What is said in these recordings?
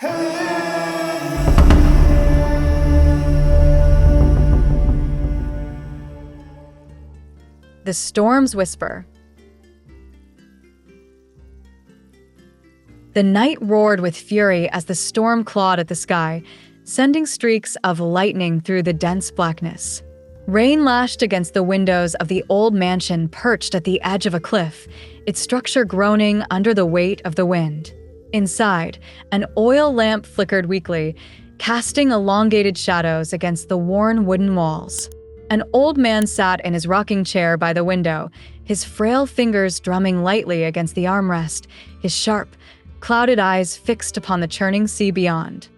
The Storm's Whisper. The night roared with fury as the storm clawed at the sky, sending streaks of lightning through the dense blackness. Rain lashed against the windows of the old mansion perched at the edge of a cliff, its structure groaning under the weight of the wind. Inside, an oil lamp flickered weakly, casting elongated shadows against the worn wooden walls. An old man sat in his rocking chair by the window, his frail fingers drumming lightly against the armrest, his sharp, clouded eyes fixed upon the churning sea beyond.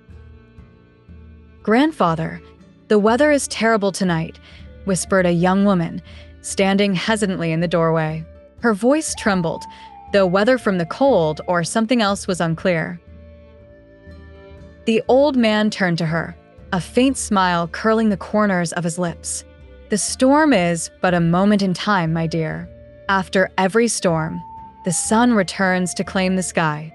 "Grandfather, the weather is terrible tonight," whispered a young woman, standing hesitantly in the doorway. Her voice trembled, though whether from the cold or something else was unclear. The old man turned to her, a faint smile curling the corners of his lips. "The storm is but a moment in time, my dear. After every storm, the sun returns to claim the sky."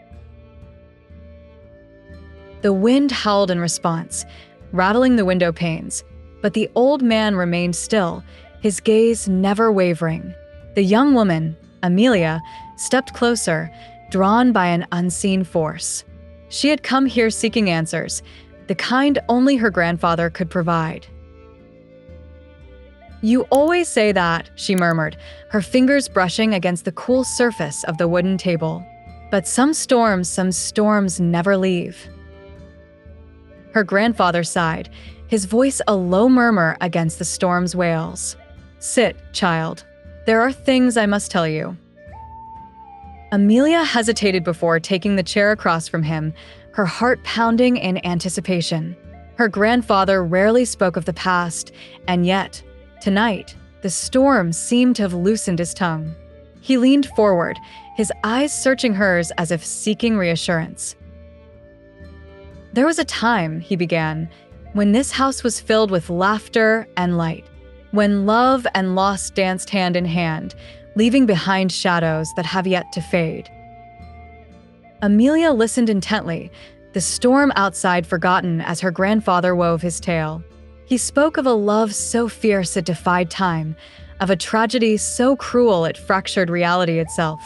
The wind howled in response, rattling the window panes, but the old man remained still, his gaze never wavering. The young woman, Amelia, stepped closer, drawn by an unseen force. She had come here seeking answers, the kind only her grandfather could provide. "You always say that," she murmured, her fingers brushing against the cool surface of the wooden table. "But some storms never leave." Her grandfather sighed, his voice a low murmur against the storm's wails. "Sit, child. There are things I must tell you." Amelia hesitated before taking the chair across from him, her heart pounding in anticipation. Her grandfather rarely spoke of the past, and yet, tonight, the storm seemed to have loosened his tongue. He leaned forward, his eyes searching hers as if seeking reassurance. "There was a time," he began, "when this house was filled with laughter and light, when love and loss danced hand in hand, leaving behind shadows that have yet to fade." Amelia listened intently, the storm outside forgotten as her grandfather wove his tale. He spoke of a love so fierce it defied time, of a tragedy so cruel it fractured reality itself.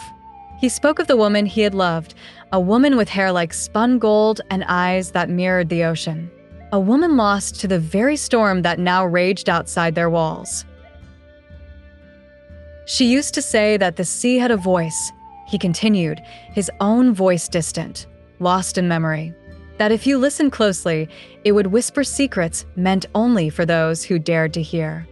He spoke of the woman he had loved, a woman with hair like spun gold and eyes that mirrored the ocean. A woman lost to the very storm that now raged outside their walls. "She used to say that the sea had a voice," he continued, his own voice distant, lost in memory. "That if you listened closely, it would whisper secrets meant only for those who dared to hear."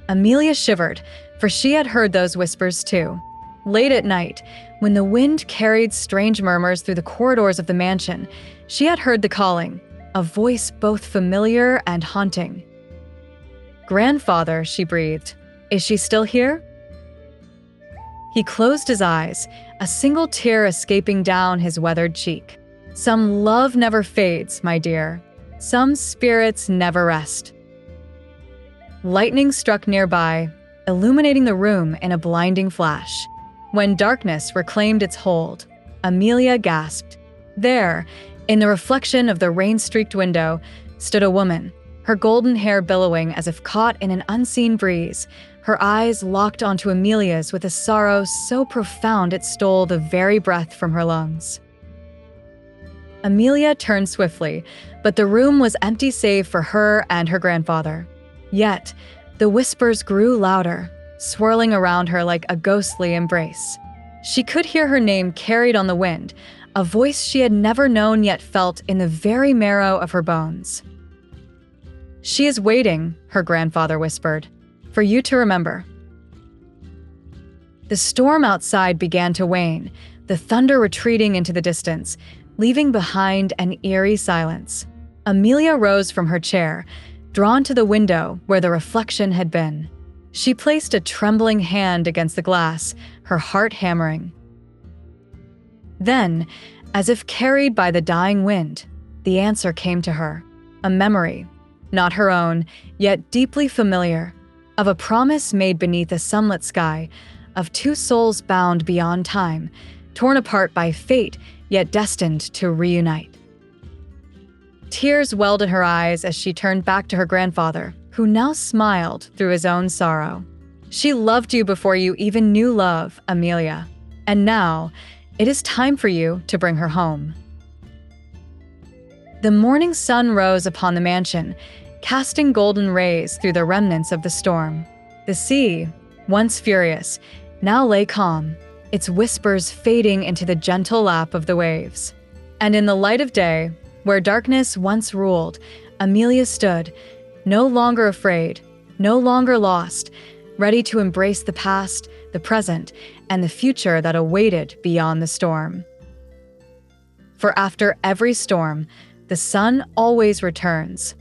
Amelia shivered, for she had heard those whispers too. Late at night, when the wind carried strange murmurs through the corridors of the mansion, she had heard the calling, a voice both familiar and haunting. "Grandfather," she breathed. "Is she still here?" He closed his eyes, a single tear escaping down his weathered cheek. "Some love never fades, my dear. Some spirits never rest." Lightning struck nearby, illuminating the room in a blinding flash. When darkness reclaimed its hold, Amelia gasped. There, in the reflection of the rain-streaked window, stood a woman, her golden hair billowing as if caught in an unseen breeze, her eyes locked onto Amelia's with a sorrow so profound it stole the very breath from her lungs. Amelia turned swiftly, but the room was empty save for her and her grandfather. Yet, the whispers grew louder, swirling around her like a ghostly embrace. She could hear her name carried on the wind, a voice she had never known yet felt in the very marrow of her bones. "She is waiting," her grandfather whispered, "for you to remember." The storm outside began to wane, the thunder retreating into the distance, leaving behind an eerie silence. Amelia rose from her chair, drawn to the window where the reflection had been. She placed a trembling hand against the glass, her heart hammering. Then, as if carried by the dying wind, the answer came to her. A memory, not her own, yet deeply familiar, of a promise made beneath a sunlit sky, of two souls bound beyond time, torn apart by fate, yet destined to reunite. Tears welled in her eyes as she turned back to her grandfather, who now smiled through his own sorrow. She loved you before you even knew love, Amelia, and now it is time for you to bring her home. The morning sun rose upon the mansion, casting golden rays through the remnants of the storm. The sea, once furious, now lay calm, its whispers fading into the gentle lap of the waves. And in the light of day, where darkness once ruled, Amelia stood, no longer afraid, no longer lost, ready to embrace the past, the present, and the future that awaited beyond the storm. For after every storm, the sun always returns.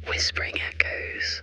Whispering echoes.